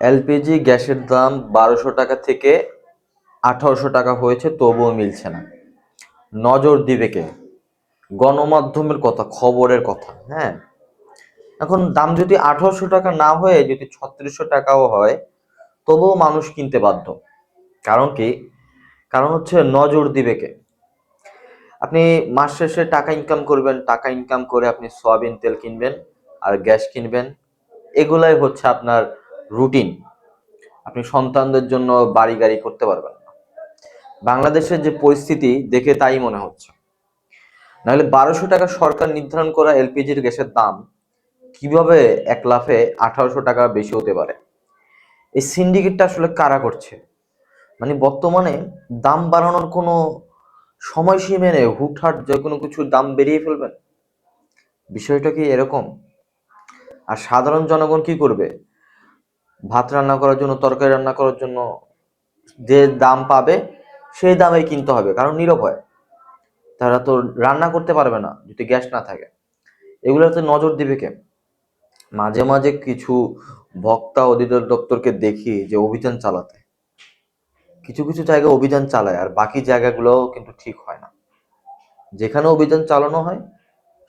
LPG গ্যাসের দাম 1200 টাকা থেকে 1800 টাকা হয়েছে, তবুও মিলছে না। নজর দিবে কে? গণমাধ্যমের কথা, খবরের কথা। হ্যাঁ, এখন দাম যদি 1800 টাকা না হয়ে যদি 3600 টাকাও হয়, তবুও মানুষ কিনতে বাধ্য। কারণ কি? কারণ হচ্ছে নজর দিবে কে? আপনি মাস শেষে টাকা ইনকাম করবেন, টাকা ইনকাম করে আপনি সয়াবিন তেল কিনবেন আর গ্যাস কিনবেন। এগুলাই হচ্ছে আপনার রুটিন। আপনি সন্তানদের জন্য বাড়ি গাড়ি করতে পারবেন না। বাংলাদেশের যে পরিস্থিতি দেখে তাই মনে হচ্ছে। নাহলে 1200 টাকা সরকার নির্ধারণ করা এলপিজির গ্যাসের দাম কিভাবে এক লাফে 1800 টাকা বেশি হতে পারে? এই সিন্ডিকেটটা আসলে কারা করছে? মানে বর্তমানে দাম বাড়ানোর কোনো সময়সীমা নেই, হুটহাট যে কোনো কিছুর দাম বেরিয়ে ফেলবেন। বিষয়টা কি এরকম? আর সাধারণ জনগণ কি করবে? ভাত রান্না করার জন্য, তরকারি রান্না করার জন্য যে দাম পাবে সেই দামেই কিনতে হবে, কারণ নিরভয়। তারা তো রান্না করতে পারবে না যদি গ্যাস না থাকে। এগুলোতে নজর দিবে কে? মাঝে মাঝে কিছু ভোক্তা অধিদপ্তরকে দেখি যে অভিযান চালাতে, কিছু কিছু জায়গায় অভিযান চালায়, আর বাকি জায়গাগুলোও কিন্তু ঠিক হয় না। যেখানে অভিযান চালানো হয়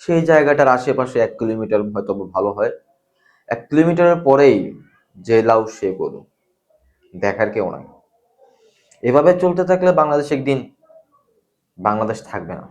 সেই জায়গাটার আশেপাশে 1 কিলোমিটার হয়তো ভালো হয়, 1 কিলোমিটারের পরেই যে লাউ সে গরু, দেখার কেউ নাই। এভাবে চলতে থাকলে বাংলাদেশ একদিন বাংলাদেশ থাকবে না।